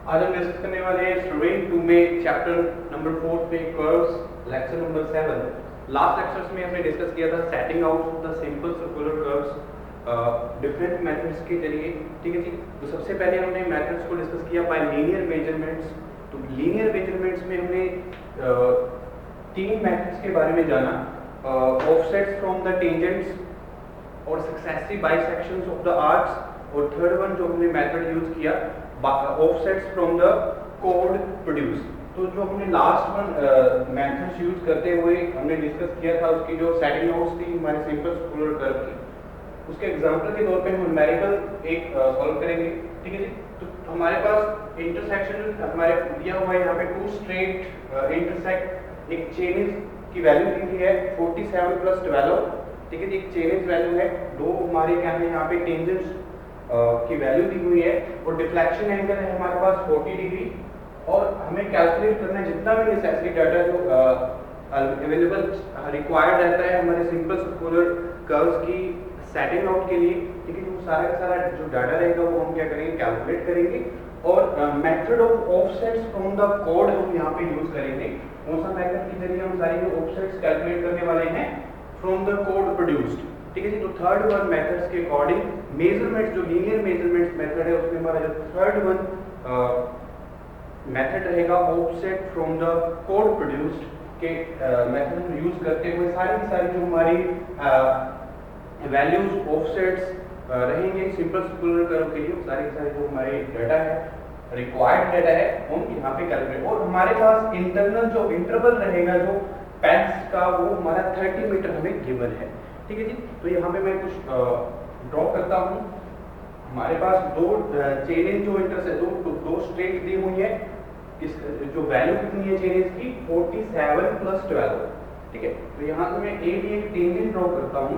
आज हम डिस्कस करने वाले हैं स्टूडेंट 2 में चैप्टर नंबर 4 पे curves, lecture number 7। Last lectures में हमने डिस्कस किया था setting out the simple circular curves different methods के जरिए। ठीक है जी। तो सबसे पहले हमने मेथड्स को डिस्कस किया बाय लीनियर मेजरमेंट्स। तो लीनियर मेजरमेंट्स में हमने तीन मेथड्स के बारे में जाना, ऑफसेट्स फ्रॉम द टेंजेंट्स और सक्सेसिव बाइसेक्शंस ऑफ द आर्क्स, और थर्ड वन जो हमने मेथड यूज किया offsets from the code produce. तो जो हमने लास्ट वन मेथड्स यूज करते हुए हमने डिस्कस किया था, उसकी जो सेटिंग आउट्स थी हमारे सिंपल सर्कुलर कर्व की, उसके एग्जांपल के तौर पे हम न्यूमेरिकल एक सॉल्व करेंगे। ठीक है जी। तो हमारे पास इंटरसेक्शन हमारे दिया हुआ है, यहाँ पे टू स्ट्रेट इंटरसेक्ट, एक चेन की वैल्यू दी हुई है 47 + 12। ठीक है जी। एक चेन वैल्यू है, दो हमारे क्या है यहाँ पे टेंजेंट्स की वैल्यू दी हुई है, और डिफ्लेक्शन एंगल है हमारे पास 40 डिग्री। और हमें कैलकुलेट करना है जितना भी नेसेसरी डाटा जो अवेलेबल रिक्वायर्ड रहता है हमारे सिंपल सर्कुलर कर्व्स की सेटिंग आउट के लिए। ठीक है। वो सारा का सारा जो डाटा रहेगा वो हम क्या करेंगे, कैलकुलेट करेंगे। और method of offsets from the code हम यहाँ पे यूज करेंगे। कौन सा मेथड के जरिए हम सारी ऑफसेट्स कैलकुलेट करने वाले हैं, फ्रॉम द कोड प्रोड्यूस्ड। ठीक है जी। तो थर्ड वन मेथड्स के अकॉर्डिंग मेजरमेंट्स, जो लीनियर मेजरमेंट्स मेथड है उसमें हमारा जो थर्ड वन मेथड रहेगा offset from the code produced के मेथड हम यूज करते हुए सारी की सारी जो हमारी वैल्यूज ऑफसेट्स रहेंगे सिंपल सर्कुलर कर्व के लिए, सारी की सारी जो हमारे डाटा है रिक्वायर्ड डाटा है हम यहाँ पे कैलकुलेट। और हमारे पास इंटरनल जो इंटरवल रहेगा जो पैथ्स का, वो हमारा 30 मीटर हमें गिवन है। ठीक है जी। तो यहाँ पे मैं कुछ ड्रॉ करता हूँ। हमारे पास दो चेनें जो इंटरसेक्ट दो स्ट्रेट दी हुई है, इस जो वैल्यू कितनी है चेनें की 47 + 12। ठीक है। तो यहाँ से मैं ए भी एक टेंजेंट ड्रॉ करता हूँ।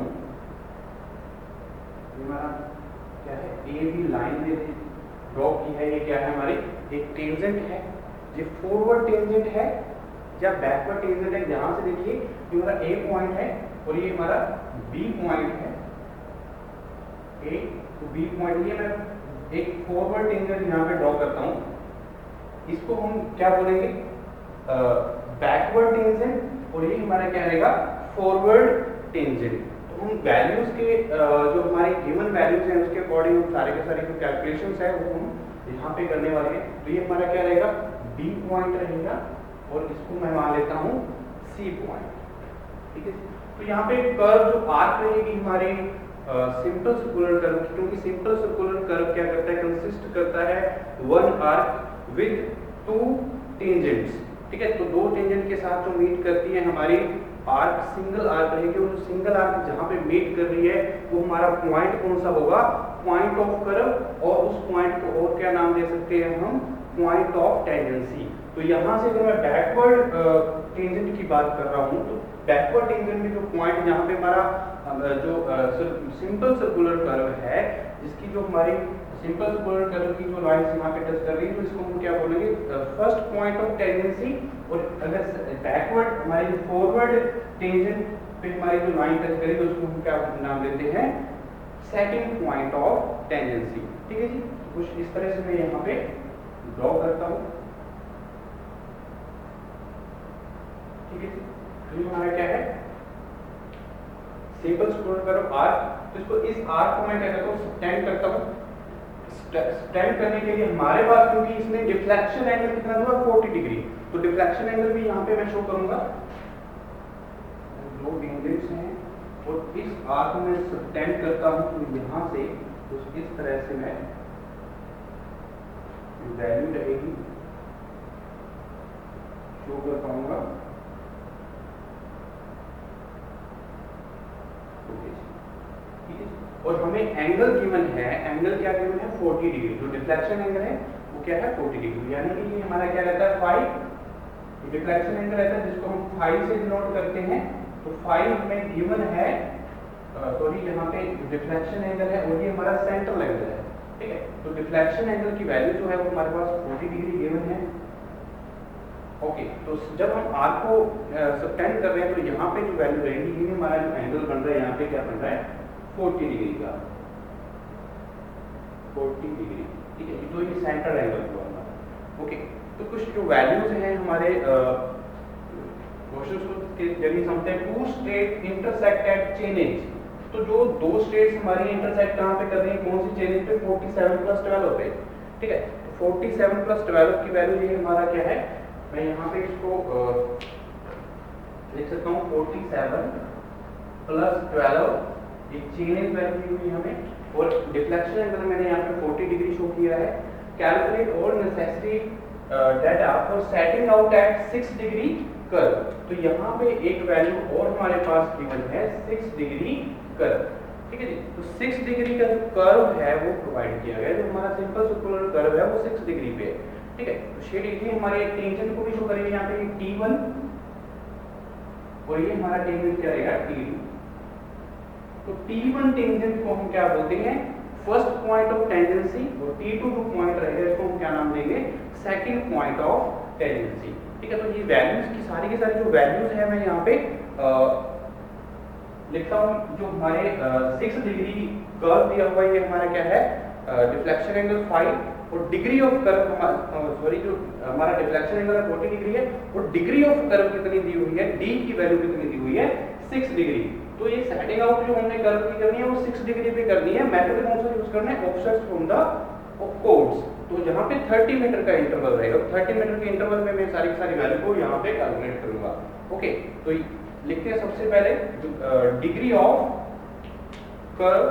हमारा क्या है, ए भी लाइन में ड्रॉ की है, ये क्या है हमारी एक टेंजेंट है। ये फॉरवर्ड टेंजेंट है या बैकवर्ड टेंजेंट है, यहाँ से देखिए ये हमारा ए पॉइंट है और ये हमारा बी पॉइंट है। ए तो बी पॉइंट, ये मैं एक फॉरवर्ड टेंजेंट यहाँ पे ड्रॉ करता हूँ। इसको हम क्या बोलेंगे, बैकवर्ड टेंजेंट, और ये हमारा क्या रहेगा, फॉरवर्ड टेंजेंट। तो हम वैल्यूज के जो हमारी गिवन वैल्यूज हैं उसके अकॉर्डिंग हम सारे के सारे जो कैलकुलेशंस है वो हम यहाँ पे करने वाले हैं। तो ये हमारा क्या रहेगा, बी पॉइंट रहेगा, और इसको मैं मान लेता हूँ सी पॉइंट। ठीक है। तो यहाँ पे कर्व जो आर्क रहेगी हमारी सिंपल सर्कुलर कर्व की, क्योंकि सिंपल सर्कुलर कर्व क्या करता है, कंसिस्ट करता है one arc with two tangents. ठीक है। तो दो टेंजेंट के साथ जो मीट करती है हमारी आर्क सिंगल आर्क रहेगी, और सिंगल आर्क जहाँ पे मीट कर रही है वो हमारा पॉइंट कौन सा होगा, पॉइंट ऑफ कर्व। और उस पॉइंट को और क्या नाम दे सकते हैं हम, पॉइंट ऑफ टेंजेंसी। तो यहाँ से अगर मैं बैकवर्ड टेंजेंट की बात कर रहा हूँ, तो बैकवर्ड टेंजेंट में जो पॉइंट जहाँ पे हमारा जो सिंपल सर्कुलर कर्व है, जिसकी जो हमारी सिंपल सर्कुलर कर्व की जो लाइन यहाँ पे टच कर रही है, तो इसको हम क्या बोलेंगे, फर्स्ट पॉइंट ऑफ टेंजेंसी। और अगर बैकवर्ड हमारी फॉरवर्ड टेंजेंट पे हमारी जो लाइन टच करेगी उसको हम क्या नाम देते हैं, सेकंड पॉइंट ऑफ टेंजेंसी। ठीक है जी। कुछ इस तरह से मैं यहाँ पे ड्रॉ करता हूँ। ठीक है जी। तो ये हमारा क्या है, सिंपल सर्कुलर कर्व आर्क। तो इसको इस आर्क को मैं क्या करता हूँ, स्टैंड करता हूँ। स्टैंड करने के लिए हमारे पास, क्योंकि इसमें डिफ्लेक्शन एंगल कितना हुआ 40 डिग्री, तो डिफ्लेक्शन एंगल भी यहाँ पे मैं शो करूंगा। दो टेंजेंट्स हैं और इस आर्क में स्टैंड करता हूँ, तो यहाँ से कुछ इस तरह से मैं वैल्यू रहेगी शो कर पाऊंगा। ठीक है। और हमें एंगल गिवन है, एंगल क्या गिवन है 40 डिग्री। जो डिफ्लेक्शन एंगल है वो क्या है 40 डिग्री, यानी कि ये हमारा क्या रहता है 5 डिफ्लेक्शन एंगल रहता है, जिसको हम 5 से डिनोट करते हैं। तो 5 हमें गिवन है, सॉरी यहाँ पे डिफ्लेक्शन एंगल है और ये हमारा सेंट्रल एंगल है। ठीक है। तो डिफ्लेक्शन एंगल की वैल्यू जो है वो हमारे पास 40 डिग्री गिवन है। ओके। तो जब हम आर्क को सब्टेंड कर रहे हैं, तो यहाँ पे जो वैल्यू रहेगी, ये हमारा जो एंगल बन रहा है यहाँ पे क्या बन रहा है 40 डिग्री का, 40 डिग्री। ठीक है। तो ये सेंटर एंगल हुआ हमारा। ओके, तो कुछ जो वैल्यूज हैं हमारे क्वेश्चंस को के जरिए समझते हैं। Two state intersect at chainage, तो जो दो स्टेट्स हमारी इंटरसेक्ट कहाँ पे कर रही है, कौन सी चेन एज पे, 47 + 12 पे, ठीक है। तो 47 + 12 की वैल्यू ये हमारा क्या है, मैं यहाँ पे इसको लिख सकता हूँ 47 + 12 एक चेन एज वैल्यू हुई हमें, और डिफ्लेक्शन एंगल मैंने यहाँ पे 40 डिग्री शो किया है। Calculate all necessary data for setting out at 6 degree curve, तो यहाँ पे एक वैल्यू और हमारे पास गिवन है 6 डिग्री कर्व, ठीक है जी। तो 6 डिग्री का जो कर्व है वो प्रोवाइड किया गया है, जो हमारा सिंपल सर्कुलर कर्व है वो 6 डिग्री पे है, ठीक है। तो शेड ये हमारे टेंजेंट को भी शो करेंगे यहाँ पे T1, और ये हमारा टेंजेंट क्या रहेगा T2। तो T1 टेंजेंट को हम क्या बोलते हैं, फर्स्ट पॉइंट ऑफ टेंजेंसी, और T2 जो पॉइंट रहेगा इसको हम क्या नाम देंगे, सेकंड पॉइंट ऑफ टेंजेंसी, ठीक है। तो ये वैल्यूज की सारी जो वैल्यूज है मैं यहाँ पे लिखता हूँ। जो हमारे 6 डिग्री कर्व दिया हुआ है ये हमारा क्या है, डिफ्लेक्शन एंगल 5, और डिग्री ऑफ कर्व जो हमारा डिफ्लेक्शन एंगल 40 डिग्री है, और डिग्री ऑफ कर्व कितनी दी हुई है, डी की वैल्यू कितनी दी हुई है, 6 डिग्री। तो ये सेटिंग आउट जो हमने कर्व की करनी है वो 6 डिग्री पे करनी है। मेथड कौन सा यूज करना है, ऑफसेट्स फ्रॉम द कोड्स। तो यहाँ पे 30 मीटर का इंटरवल रहेगा, 30 मीटर के इंटरवल में मैं सारी वैल्यू को यहाँ पे कैलकुलेट करूंगा। ओके, तो लिखते हैं सबसे पहले डिग्री ऑफ कर्व,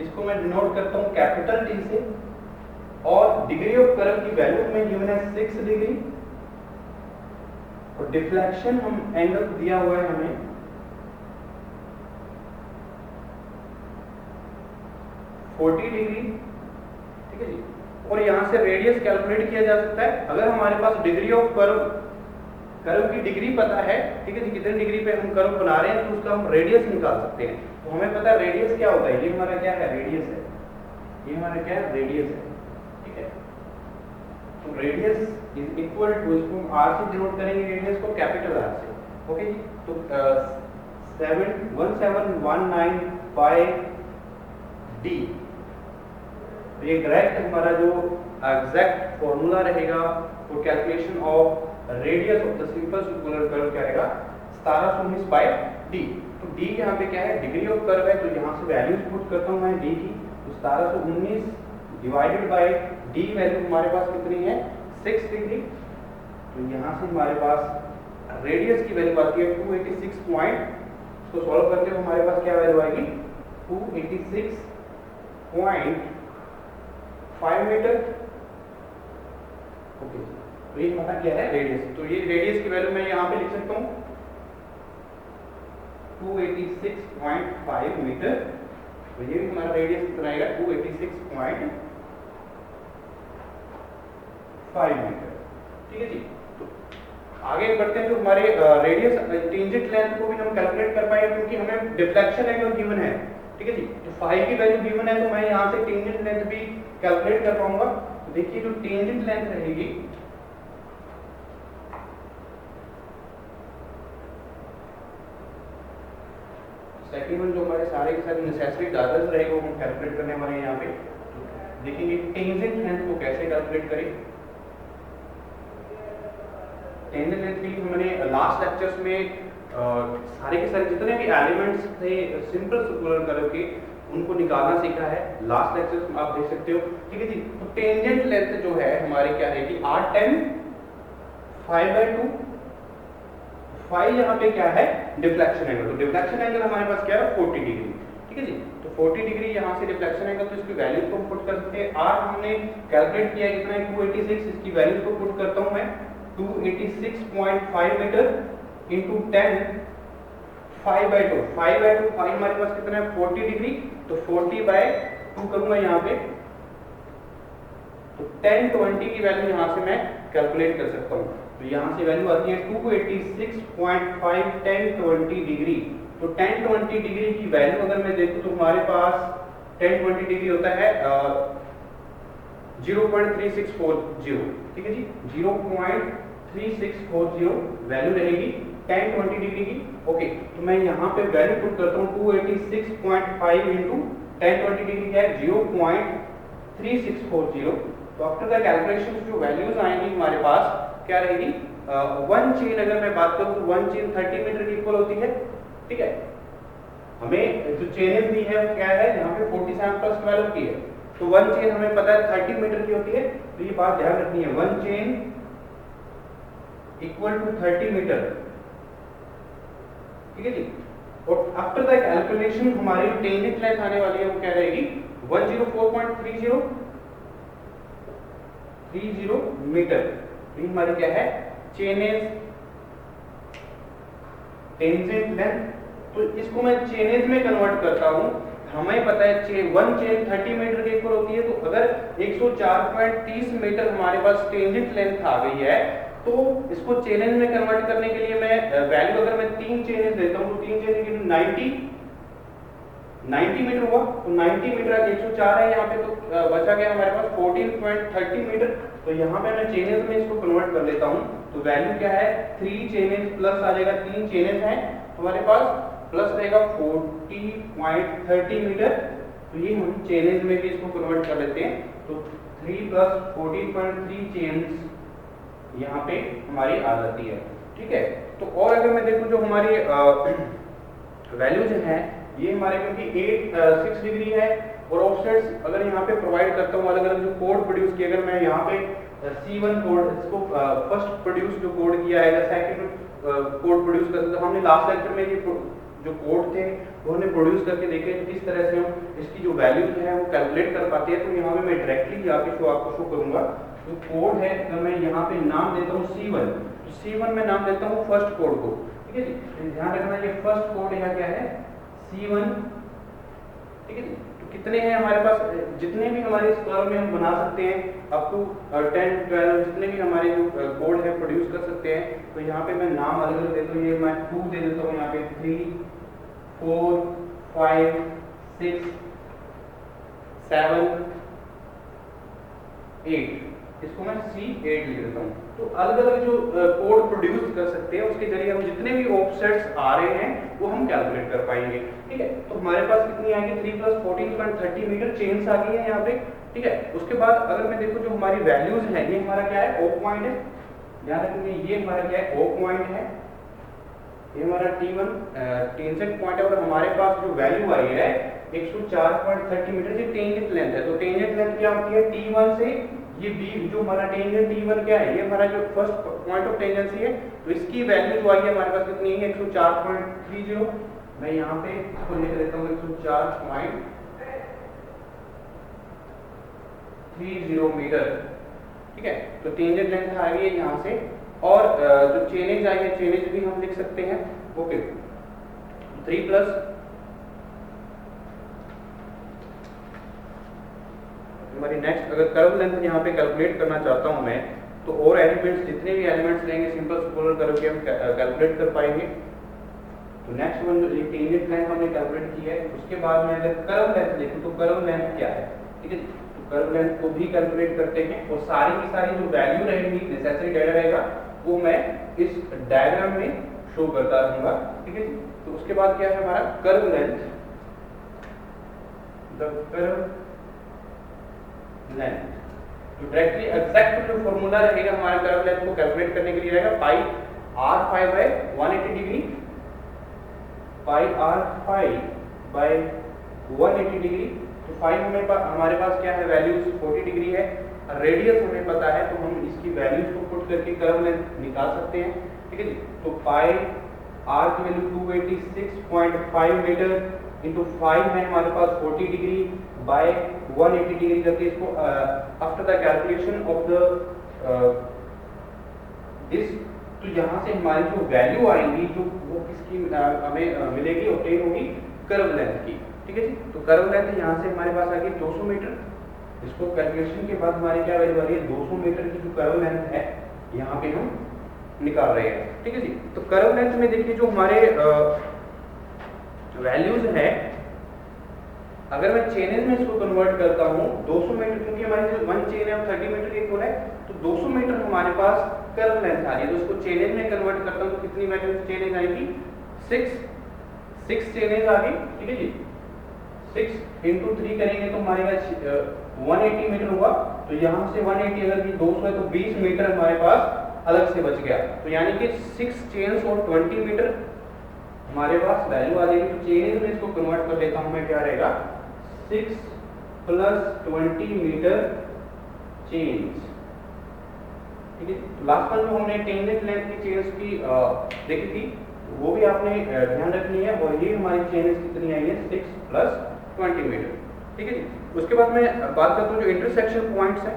इसको मैं डिनोट करता हूं कैपिटल टी से, और डिग्री ऑफ कर्व की वैल्यू में गिवन है 6 डिग्री, और डिफ्लेक्शन हम एंगल दिया हुआ है हमें 40 डिग्री, ठीक है जी। और यहां से रेडियस कैलकुलेट किया जा सकता है। अगर हमारे पास डिग्री ऑफ कर्व की डिग्री पता है, ठीक है जी, कितने डिग्री पे हम कर्व बना रहे हैं, तो उसका हम रेडियस निकाल सकते हैं। तो हमें पता है रेडियस क्या होता है, ये हमारा क्या है, रेडियस है, ये हमारा क्या है, रेडियस है, ठीक है। तो रेडियस इज इक्वल टू, इसको हम r से डिनोट करेंगे, रेडियस को कैपिटल R से, ओके जी। तो 1719 d, तो ये डायरेक्ट हमारा जो एग्जैक्ट फॉर्मूला रहेगा for calculation of radius of the simple circular curve क्या रहेगा, 1719/d। तो d यहाँ पे क्या है, डिग्री ऑफ कर्व है, तो यहाँ से वैल्यूज पुट करता हूँ मैं d की। तो 1719 डिवाइडेड बाय d, वैल्यू हमारे पास कितनी है, 6 डिग्री। तो यहाँ से हमारे पास रेडियस की वैल्यू आती है 286 पॉइंट, इसको सॉल्व करते हुए हमारे पास क्या वैल्यू आएगी, 286.5 मीटर, ओके। तो ये हमारा क्या है, रेडियस। तो ये रेडियस की वैल्यू मैं यहाँ पे लिख सकता हूँ 286.5 मीटर। तो ये हमारा रेडियस कितना आएगा, 286.5 मीटर, ठीक है जी। तो आगे बढ़ते हैं, जो हमारे रेडियस टेंजेंट लेंथ को भी हम कैलकुलेट कर पाएंगे, क्योंकि हमें डिफ्लेक्शन एंगल गिवन है, ठीक है जी। तो 5 की वैल्यू गिवन है, तो मैं यहाँ से टेंजेंट लेंथ भी कैलकुलेट कर पाऊंगा। तो देखिए जो टेंजेंट लेंथ रहेगी, सेकंड वन जो हमारे सारे के सारे नेसेसरी डाटास रहेगा वो हम कैलकुलेट करने वाले हैं। यहाँ पे देखेंगे टेंजेंट लेंथ को कैसे कैलकुलेट करें। टेंजेंट लेंथ के लिए हमने लास्ट लेक्चर्स में सारे के सारे जितने भी एलिमेंट्स थे सिंपल सर्कुलर कर्व के, उनको निकालना सीखा है। लास्ट लेक्चर्स में आप देख सकते हो, ठीक है जी। तो टेंजेंट लेंथ जो है हमारी क्या रहेगी, r10 5/2। 5 यहाँ पे क्या है, डिफ्लेक्शन एंगल। तो डिफ्लेक्शन एंगल हमारे पास क्या है, 40 डिग्री, ठीक है जी। तो 40 डिग्री यहाँ से डिफ्लेक्शन एंगल, तो इसकी वैल्यू को पुट कर सकते हैं। r हमने कैलकुलेट किया कितना है, 286। इसकी वैल्यू को पुट करता हूँ मैं, 286.5 मीटर इंटू 10 5/2। 5/2 हमारे पास कितना है, 40 डिग्री। तो 40/2 करूंगा यहाँ पे, तो 1020 की वैल्यू यहाँ से मैं कैलकुलेट कर सकता हूँ। तो यहाँ से वैल्यू आती है 286.5 1020 डिग्री। तो 1020 डिग्री की वैल्यू अगर मैं देखूँ तो हमारे पास 1020 डिग्री होता है 0.3640, ठीक है जी। 0.3640 वैल्यू रहेगी 1020 डिग्री की, ओके। तो मैं यहाँ पे वैल्यू पुट करता हूँ 286.5 इंटू tan 20 डिग्री क्या है 0.3640। तो आफ्टर द कैलकुलेशन जो वैल्यूज आएंगी हमारे पास क्या रहेगी, वन चेन अगर मैं बात करूं तो वन चेन 30 मीटर की इक्वल होती है। ठीक है, हमें जो चेनेज दी है क्या है यहाँ पे 47 प्लस 12 की है, तो वन चेन हमें पता है 30 मीटर की होती है। तो ये बात ध्यान रखनी है, one chain equal to 30 metre. ठीक है जी, और आफ्टर द कैलकुलेशन हमारी टेंजेंट लेंथ आने वाली है वो क्या रहेगी 104.30 मीटर। ये हमारी क्या है चेनेज टेंजेंट लेंथ। तो इसको मैं चेनेज में कन्वर्ट करता हूं, हमें पता है वन चेन 30 मीटर के इक्वल होती है, तो अगर 104.30 मीटर हमारे पास टेंजेंट लेंथ आ गई है तो इसको चेनेज में कन्वर्ट करने के लिए मैं वैल्यू अगर मैं तीन चेनेज देता हूं तो तीन चेनेज 90 मीटर हुआ, तो 90 मीटर 104 है यहाँ पे, तो बचा गया हमारे पास 14.30 मीटर। तो यहाँ पे मैं चेनेज में इसको कन्वर्ट कर लेता हूँ, तो वैल्यू क्या है 3 चेनेज प्लस आ जाएगा, 3 चेनेज हैं हमारे पास, प्लस रहेगा 40.30 मीटर। तो ये हम चेनेज में भी इसको कन्वर्ट कर लेते हैं, तो 3 प्लस 14.3 चेन्स यहाँ पे हमारी आ जाती है। ठीक है, तो और अगर मैं देखूं जो हमारी वैल्यूज हैं ये हमारे क्योंकि 6 डिग्री है और ऑफसेट्स अगर यहाँ पे प्रोवाइड करता हूँ अलग अलग जो कोड प्रोड्यूस किया, अगर मैं यहाँ पे C1 कोड इसको फर्स्ट प्रोड्यूस जो कोड किया है या सेकंड कोड प्रोड्यूस करते, तो हमने लास्ट लेक्चर में ये जो कोड थे वो हमने प्रोड्यूस करके देखे किस तरह से हम इसकी जो वैल्यूज है वो कैलकुलेट कर पाते हैं। तो यहाँ पे मैं डायरेक्टली जाके आपको शो करूंगा जो कोड है। अगर मैं यहाँ पे नाम देता हूँ C1, तो C1 में नाम देता हूँ फर्स्ट कोड को। ठीक है जी, ध्यान रखना ये फर्स्ट कोड यहाँ क्या है C1। ठीक है जी, तो कितने हैं हमारे पास, जितने भी हमारे इस कर्व में हम बना सकते हैं अप टू 10 12 जितने भी हमारे जो कोड है प्रोड्यूस कर सकते हैं। तो यहाँ पे मैं नाम अलग अलग देता हूँ, ये मैं 2 दे देता हूँ, यहाँ पे 3 4 5 6 7 8, इसको मैं C8 लिख देता हूँ। तो अलग अलग जो कोड प्रोड्यूस कर सकते हैं उसके जरिए हम जितने भी ऑफसेट्स आ रहे हैं वो हम कैलकुलेट कर पाएंगे। ठीक है, तो हमारे पास कितनी आएगी 3 प्लस 14.30 मीटर चेन्स आ गई है यहाँ पे। ठीक है, उसके बाद अगर मैं देखूँ जो हमारी वैल्यूज हैं ये हमारा क्या है O पॉइंट है, ध्यान रखेंगे ये हमारा क्या है O पॉइंट है, ये हमारा T1 टेंजेंट पॉइंट है, और हमारे पास जो वैल्यू आई है 104.30 मीटर ये टेंजेंट लेंथ है। तो टेंजेंट लेंथ क्या होती है T1 से ये B जो हमारा टेंजेंट T1 क्या है ये हमारा जो फर्स्ट पॉइंट ऑफ टेंजेंसी है, तो इसकी वैल्यू जो आई है हमारे पास कितनी है 104.30। मैं यहाँ पे इसको लिख देता हूँ 104.30 मीटर। ठीक है, तो टेंजेंट लेंथ आ गई है यहाँ से, और जो चेनेज आई है चेनेज भी हम लिख सकते हैं। ओके, 3 प्लस हमारी नेक्स्ट अगर कर्व लेंथ यहाँ पे कैलकुलेट करना चाहता हूँ मैं, तो और एलिमेंट्स जितने भी एलिमेंट्स लेंगे सिंपल सर्कुलर कर्व के हम कैलकुलेट कर पाएंगे। तो नेक्स्ट वन जो टेंजेंट लेंथ हमने कैलकुलेट की है, उसके बाद मैं अगर कर्व लेंथ देखूँ तो कर्व लेंथ क्या है। ठीक है, तो कर्व लेंथ को भी कैलकुलेट करते हैं, और सारी की सारी जो वैल्यू रहेगी नेसेसरी डाटा रहेगा वो मैं इस डायग्राम में शो करता रहूंगा। ठीक है, तो उसके बाद क्या है हमारा curve length, the curve length. तो डायरेक्टली एग्जैक्ट जो फॉर्मूला रहेगा हमारे कर्व लेंथ को कैलकुलेट करने के लिए रहेगा पाई r5 बाय 180 डिग्री, पाई r5 बाय 180 डिग्री। तो 5 हमारे पास क्या है वैल्यूज 40 डिग्री है, रेडियस हमें पता है, तो हम इसकी वैल्यूज को पुट करके कर्व लेंथ निकाल सकते हैं। ठीक है जी, तो पाई r की वैल्यू 286.5 मीटर इंटू 5 है हमारे पास 40 डिग्री बाय 180 डिग्री करके इसको after the calculation of the this, तो यहाँ से हमारी जो वैल्यू आएंगी जो वो किसकी हमें मिलेगी ऑब्टेन होगी कर्व लेंथ की। ठीक है जी, तो कर्व लेंथ यहाँ से हमारे पास आ गई 200 मीटर। इसको कैलकुलेशन के बाद हमारी क्या वैल्यू आ रही है 200 मीटर की जो कर्व लेंथ है यहाँ पे हम निकाल रहे हैं। ठीक है जी, तो कर्व लेंथ में देखिए जो हमारे वैल्यूज है, अगर मैं चेनेज में इसको कन्वर्ट करता हूँ 200 मीटर, क्योंकि हमारी जो वन चेन है 30 मीटर की इक्वल है, तो 200 मीटर हमारे पास कर्व लेंथ आ रही है। तो उसको चेनेज में कन्वर्ट करता हूँ तो कितनी वैल्यू चेनेज आएगी 6 चेनेज आ गई। ठीक है जी, 6 इंटू 3 करेंगे तो हमारे पास 180 मीटर हुआ। तो यहाँ से 180 अगर ये 200 है तो 20 मीटर हमारे पास अलग से बच गया। तो यानी कि 6 चेन्स और 20 मीटर हमारे पास वैल्यू आ जाएगी। तो चेन्स में इसको कन्वर्ट कर लेता हूँ मैं, क्या रहेगा 6 प्लस 20 मीटर चेन्स। ठीक है, लास्ट में जो हमने टेंजेंट लेंथ की चेन्स की देखी थी वो भी आपने ध्यान रखनी है। और ये हमारी चेन्स कितनी आई है 6 प्लस 20 मीटर। ठीक है जी। उसके बाद मैं बात करता हूँ जो इंटरसेक्शन पॉइंट्स हैं,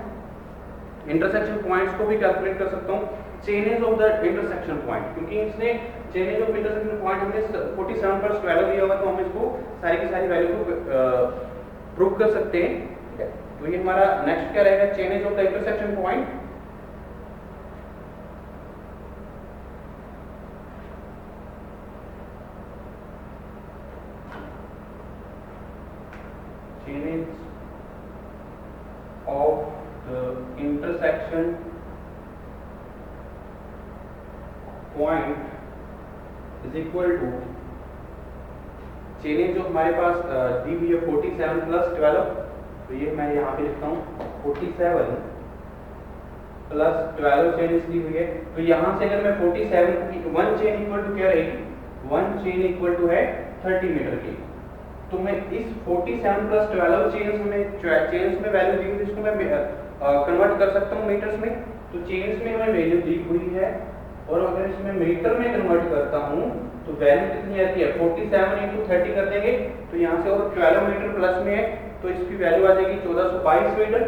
इंटरसेक्शन पॉइंट्स को भी कैलकुलेट कर सकता हूँ। Chainage of the intersection point, क्योंकि इसने चेनेज ऑफ इंटरसेक्शन पॉइंट हमने 47 पर 12 दिया हुआ, तो हम इसको सारी की सारी वैल्यू को प्रूव कर सकते हैं। ठीक है, तो ये हमारा नेक्स्ट क्या रहेगा, chainage of the intersection point. Chainage of the intersection point is equal to chainage जो हमारे पास दी हुई है 47 प्लस 12। तो ये मैं यहाँ पे लिखता हूँ 47 प्लस 12 चेनेज दी हुई है। तो यहाँ से अगर मैं 47 की वन चेन इक्वल टू क्या रहेगी, वन चेन इक्वल टू है 30 मीटर की। तो मैं इस 47 प्लस 12 चेन्स में वैल्यू दी हुई है, इसको मैं कन्वर्ट कर सकता हूँ मीटर्स में। तो चेन्स में हमें वैल्यू दी हुई है, और अगर इसमें मीटर में कन्वर्ट करता हूँ तो वैल्यू कितनी आती है 47 इंटू 30 कर देंगे। तो यहाँ से और 12 मीटर प्लस में है, तो इसकी वैल्यू आ जाएगी 1422 मीटर।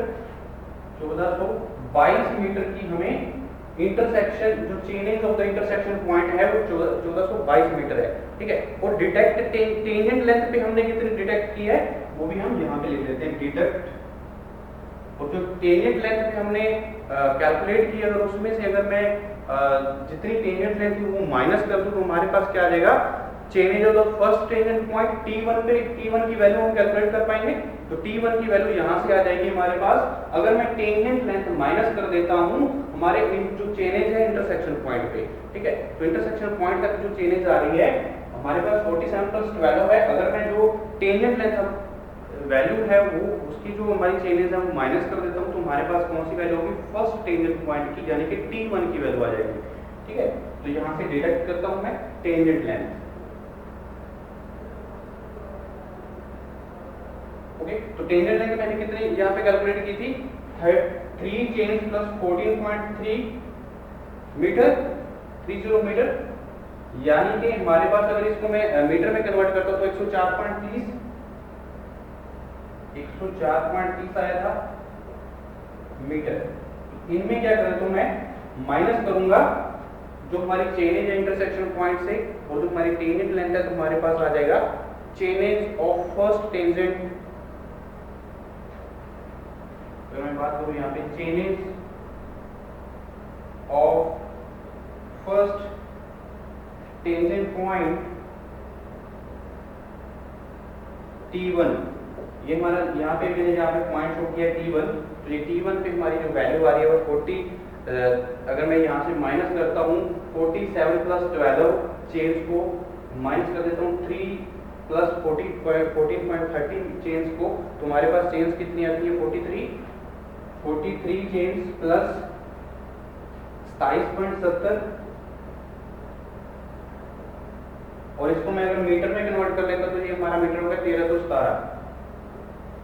1422 मीटर की हमें इंटरसेक्शन जो chainage of the intersection point है वो 1422 मीटर है। ठीक है, और डिटेक्ट टेंजेंट लेंथ पे हमने कितनी डिटेक्ट की है वो भी हम यहाँ पे लिख लेते हैं डिटेक्ट। और जो टेंजेंट लेंथ पे हमने कैलकुलेट की, अगर उसमें से अगर मैं जितनी टेंजेंट लेंथ है वो माइनस कर दूं तो हमारे पास क्या आ जाएगा, chainage of the first tangent point T1 पे T1 की वैल्यू हम कैलकुलेट कर पाएंगे। तो T1 की वैल्यू यहाँ से आ जाएगी हमारे पास। अगर मैं टेंजेंट लेंथ माइनस कर देता हूँ हमारे जो चेनेज है इंटरसेक्शन पॉइंट पे, ठीक है, तो इंटरसेक्शन पॉइंट तक जो चेनेज आ रही है हमारे पास 47 प्लस 12 है। अगर मैं जो टेंजेंट लेंथ वैल्यू है वो उसकी जो हमारी चेनेज है वो माइनस कर देता हूँ, तो हमारे पास कौन सी वैल्यू होगी, फर्स्ट टेंजेंट पॉइंट की, यानी कि T1 की वैल्यू आ जाएगी। ठीक है, तो यहाँ से डिडक्ट करता हूँ मैं टेंजेंट लेंथ। ओके, तो टेंजेंट लेंथ मैंने कितनी यहाँ पे कैलकुलेट की थी 3 चेन्स प्लस 14.3 मीटर 30 मीटर, यानी कि हमारे पास अगर इसको मैं मीटर में कन्वर्ट करता हूँ तो 104.30 आया था मीटर। इनमें क्या करूँ तो मैं माइनस करूंगा जो हमारी चेनेज है इंटरसेक्शन पॉइंट से, और जो हमारी टेंजेंट लेंथ है तो हमारे पास आ जाएगा चेनेज ऑफ फर्स्ट टेंजेंट। अगर मैं बात करूं यहाँ पे chainage of first tangent point T1, ये हमारा यहाँ पे मैंने यहाँ पे पॉइंट शो किया T1, तो ये T1 पे हमारी जो वैल्यू आ रही है वो 40, अगर मैं यहाँ से माइनस करता हूँ 47 प्लस 12 चेन्स को माइनस कर देता हूँ 3 प्लस 14.30 चेन्स को, तो हमारे पास चेन्स कितनी आती है 43 चेन्स प्लस 27.70, और इसको मैं अगर मीटर में कन्वर्ट कर लेता तो ये हमारा मीटर होगा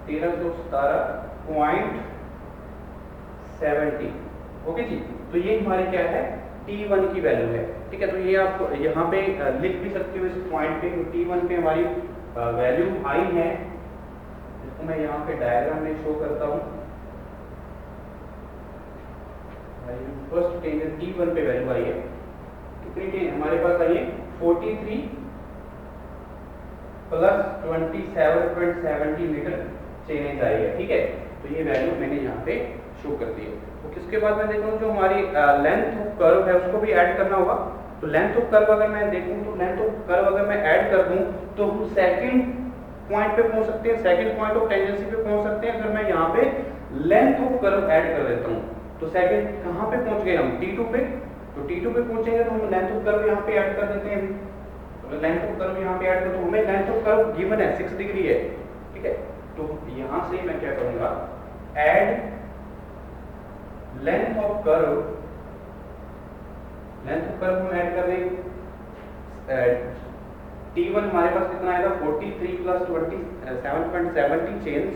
1317.70। ओके जी, तो ये हमारी क्या है T1 की वैल्यू है। ठीक है, तो ये आप यहाँ पे लिख भी सकते हो इस पॉइंट पे, तो T1 पे हमारी वैल्यू आई है। इसको मैं यहाँ पे डायग्राम में शो करता हूँ। फर्स्ट टेंजेंट T1 पे वैल्यू आई है, कितनी हमारे पास आई है 43 प्लस 27.70 मीटर चेनेज आई है। ठीक है, तो ये वैल्यू मैंने यहाँ पे शो कर दी है। तो किसके बाद मैं देखूँ जो हमारी लेंथ ऑफ कर्व है उसको भी ऐड करना होगा। तो लेंथ ऑफ कर्व अगर मैं देखूँ तो लेंथ ऑफ कर्व अगर मैं ऐड कर दूँ तो हम सेकंड पॉइंट पे पहुंच सकते हैं, सेकंड पॉइंट ऑफ टेंजेंसी पे पहुंच सकते हैं। अगर मैं यहाँ पे लेंथ ऑफ कर्व ऐड कर देता हूँ तो सेकंड कहाँ पे पहुंच गए हम T2 पे, तो T2 पे पहुंचेंगे तो हम लेंथ ऑफ कर्व यहाँ पे ऐड कर देते हैं। तो लेंथ ऑफ कर्व यहाँ पे ऐड कर, तो हमें लेंथ ऑफ कर्व गिवन है 6 डिग्री है। ठीक ठीक है। तो यहां से मैं क्या करूंगा, ऐड लेंथ ऑफ कर्व हम ऐड कर रहे हैं। T1 हमारे पास कितना आएगा 43 प्लस 27.70 चेन्स,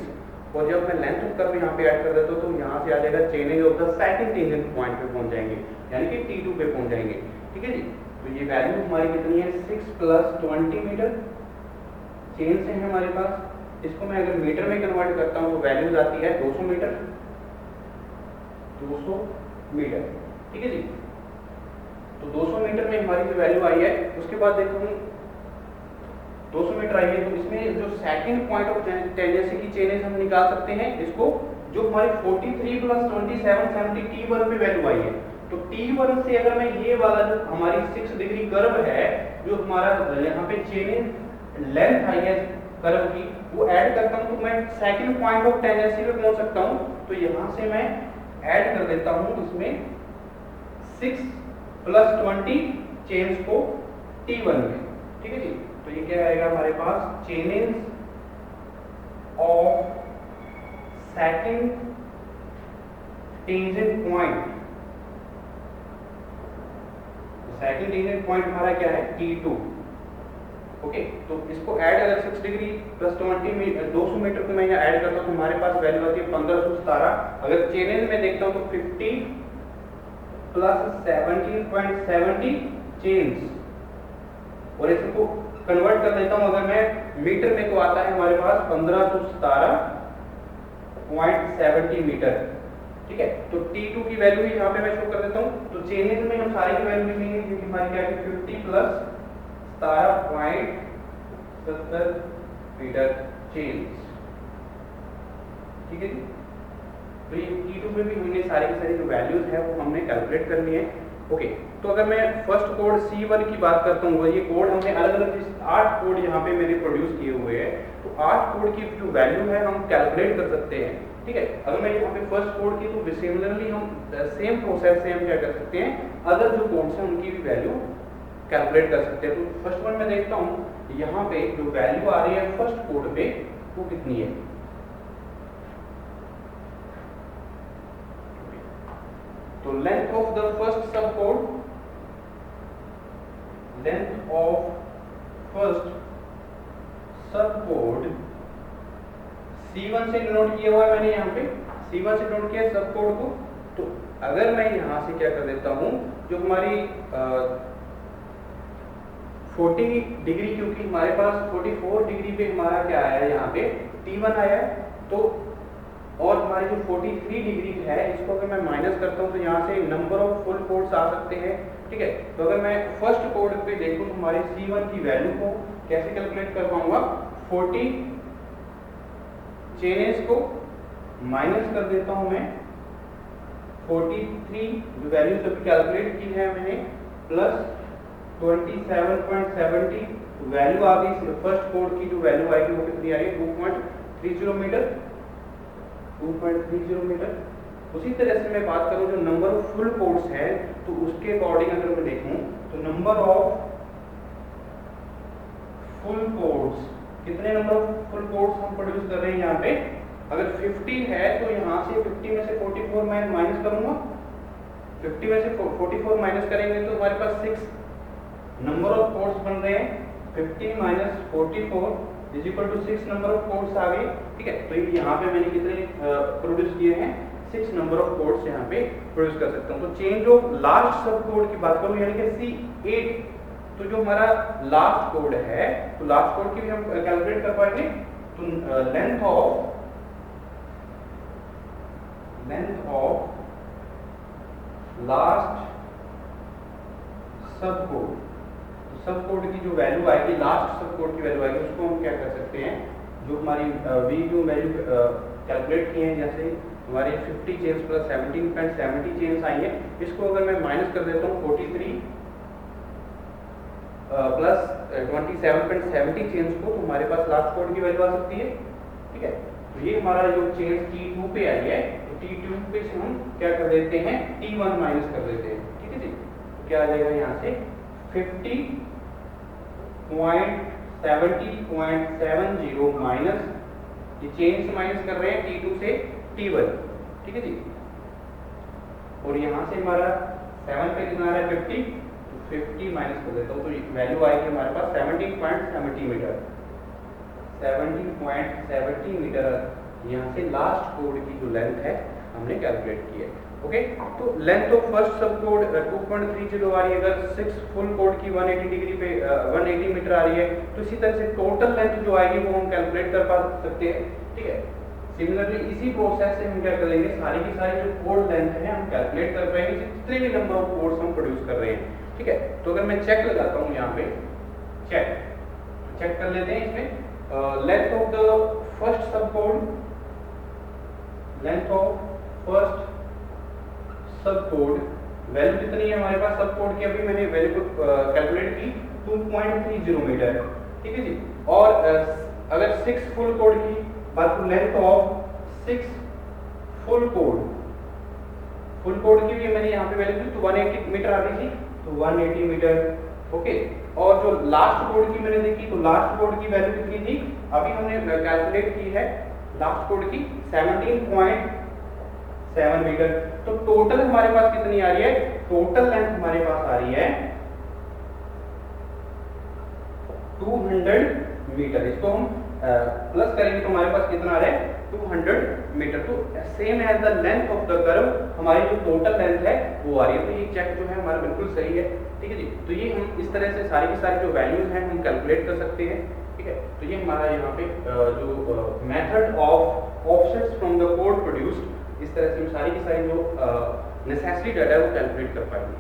और जब मैं लेंथ ऑफ कर्व यहाँ पे ऐड कर देता हूँ तो यहाँ से आ जाएगा chainage of the second tangent point पे पहुंच जाएंगे, यानी कि T2 पे पहुंच जाएंगे। ठीक है जी। तो ये वैल्यू हमारी कितनी है 6 प्लस 20 मीटर चेन्स है हमारे पास। इसको मैं अगर मीटर में कन्वर्ट करता हूँ तो वैल्यूज आती है 200 मीटर। ठीक है जी। तो 200 मीटर में हमारी जो वैल्यू आई है, उसके बाद देखो 200 मीटर आई है, तो इसमें जो सेकंड पॉइंट ऑफ टेंजेंसी की चेनेज हम निकाल सकते हैं इसको, जो हमारी 43 प्लस 2770 T1 पे वैल्यू आई है। तो T1 से अगर मैं ये वाला जो हमारी 6 डिग्री कर्व है, जो हमारा यहाँ पे चेनेज लेंथ आई है कर्व की, वो ऐड करता हूँ तो मैं सेकंड पॉइंट ऑफ टेंजेंसी पे पहुंच सकता हूँ। तो यहाँ से मैं ऐड कर देता हूँ इसमें 6 प्लस 20 चेन्स को T1 में। ठीक है जी। तो ये क्या आएगा हमारे पास, chainage of second tangent point. Second tangent point हमारा क्या है T2। ओके। तो इसको ऐड अगर 6 डिग्री प्लस 200 मीटर को मैं यहाँ ऐड करता हूँ तो हमारे पास वैल्यू आती है 1517। अगर चेनेज में देखता हूँ तो 50 प्लस 17.70 चेन्स, और इसको कन्वर्ट कर देता हूँ अगर मैं मीटर में, तो आता है हमारे पास 1517.70 मीटर। ठीक है। तो T2 की वैल्यू भी यहाँ पे मैं शो कर देता हूँ। तो चेनेज में हम सारी की वैल्यू लिखेंगे, क्योंकि हमारी क्या है 50 प्लस 17.70 मीटर चेन्स। ठीक है जी। तो ये T2 में भी हमने सारी की सारी जो वैल्यूज है वो हमने कैलकुलेट करनी है। ओके। तो अगर मैं फर्स्ट कोड C1 की बात करता हूँ, ये कोड हमने अलग अलग 8 कोड यहाँ पे मैंने प्रोड्यूस किए हुए हैं। तो 8 कोड की जो वैल्यू है हम कैलकुलेट कर सकते हैं। ठीक है। अगर मैं यहाँ पे फर्स्ट कोड की, तो सिमिलरली हम सेम प्रोसेस से हम क्या कर सकते हैं, अदर जो कोड्स हैं उनकी भी वैल्यू कैलकुलेट कर सकते हैं। तो फर्स्ट वन में देखता हूँ यहाँ पे जो वैल्यू आ रही है फर्स्ट कोड पे वो कितनी है। तो लेंथ ऑफ द फर्स्ट सब कोड, लेंथ ऑफ फर्स्ट सब कोड C1 से डिनोट किया हुआ है मैंने यहाँ पे, C1 से डिनोट किया सब कोड को। तो अगर मैं यहाँ से क्या कर देता हूँ, जो हमारी 40 डिग्री, क्योंकि हमारे पास 44 डिग्री पे हमारा क्या आया है यहाँ पे T1 आया है, तो और हमारी जो 43 डिग्री है इसको अगर मैं माइनस करता हूँ तो यहाँ से नंबर ऑफ फुल कोड्स आ सकते हैं। ठीक है। तो अगर मैं फर्स्ट कोड पे देखूँ तो हमारे C1 की वैल्यू को कैसे कैलकुलेट कर पाऊंगा, 40 चेनेज को माइनस कर देता हूँ मैं 43 जो वैल्यू सभी कैलकुलेट की है मैंने, प्लस 27.70 वैल्यू आ गई फर्स्ट कोड की, जो वैल्यू आएगी वो कितनी आ रही है 2.30 मीटर। 2.30 मीटर। उसी तरह से मैं बात करूं जो नंबर ऑफ फुल कोड्स है, तो उसके अकॉर्डिंग अगर मैं देखूं तो नंबर ऑफ फुल कोड्स, कितने नंबर ऑफ फुल कोड्स हम प्रोड्यूस कर रहे हैं यहाँ पे, अगर 50 है तो यहाँ से 50 में से 44 मैं माइनस करूंगा, 50 में से 44 माइनस करेंगे तो हमारे पास 6 नंबर ऑफ कोड्स बन रहे हैं। 50 minus 44 is equal to 6 number of codes आ गए। ठीक है। तो यहाँ पे मैंने कितने प्रोड्यूस किए हैं, 6 नंबर ऑफ कोड्स यहाँ पे प्रोड्यूस कर सकता हूँ। तो चेंज ऑफ लास्ट सब कोड की बात करूँ, यानी कि C8, तो जो हमारा लास्ट कोड है, तो लास्ट कोड की भी हम कैलकुलेट कर पाएंगे। तो लेंथ ऑफ लास्ट सब कोड, सब कोड की जो वैल्यू आएगी, लास्ट सब कोड की वैल्यू आएगी, उसको हम क्या कर सकते हैं, जो हमारी वी जो वैल्यू कैलकुलेट किए हैं, जैसे हमारे 50 चेन्स प्लस 17.70 चेन्स आई है, इसको अगर मैं माइनस कर देता हूँ 43 प्लस 27.70 चेन्स को, तो हमारे पास लास्ट कोड की वैल्यू आ सकती है। ठीक है। तो ये हमारा जो चेन्स T2 पे आई है, तो T2 पे से हम क्या कर देते हैं, T1 माइनस कर देते हैं। ठीक है जी। तो क्या आ जाएगा यहाँ से 50.70.70 माइनस ये चेन से माइनस कर रहे हैं T2 से T1, ठीक है जी। और यहाँ से हमारा 7 पे कितना आ रहा है 50, तो 50 माइनस कर देता हूँ तो वैल्यू आएगी हमारे पास 17.70 मीटर। 17.70 मीटर यहाँ से लास्ट कोड की जो लेंथ है हमने कैलकुलेट की है। ओके, तो लेंथ ऑफ फर्स्ट सब कोड 2.30 आ रही है, अगर 6 फुल कोड की 180 डिग्री पे 180 मीटर आ रही है, तो इसी तरह से टोटल लेंथ जो आएगी वो हम कैलकुलेट कर पा सकते हैं, ठीक है। सिमिलरली इसी प्रोसेस से हम क्या करेंगे, सारी की सारी जो कोड लेंथ है हम कैलकुलेट कर पाएंगे जितने भी नंबर ऑफ कोड्स हम प्रोड्यूस कर रहे हैं, ठीक है। तो अगर मैं चेक लगाता हूँ यहाँ पे, चेक कर लेते हैं इसमें लेंथ ऑफ द फर्स्ट सब कोड, लेंथ ऑफ फर्स्ट सब कोड वैल्यू कितनी है हमारे पास सब कोड की, अभी मैंने वैल्यू को कैलकुलेट की 2.30 मीटर, ठीक है जी। और अगर 6 फुल कोड की बात करूं, लेंथ ऑफ 6 फुल कोड की भी मैंने यहाँ पे वैल्यू की तो 180 मीटर आ रही थी, तो 180 मीटर, ओके। और जो लास्ट कोड की मैंने देखी तो लास्ट कोड की वैल्यू कितनी थी, अभी हमने कैलकुलेट की है लास्ट कोड की 17.7 मीटर। तो टोटल हमारे पास कितनी आ रही है, टोटल लेंथ हमारे पास आ रही है 200 मीटर। इसको हम प्लस करेंगे तो हमारे पास कितना आ रहा है 200 मीटर। तो same as the length of the curve हमारी जो टोटल लेंथ है वो आ रही है। तो ये चेक जो है हमारा बिल्कुल सही है, ठीक है जी। तो ये हम इस तरह से सारी की सारी जो वैल्यूज हैं हम कैलकुलेट कर सकते हैं, ठीक है। तो ये हमारा यहाँ पे जो method of offsets from the code produced, इस तरह से हम सारी की सारी जो नेसेसरी डाटा है वो कैलकुलेट कर पाएंगे।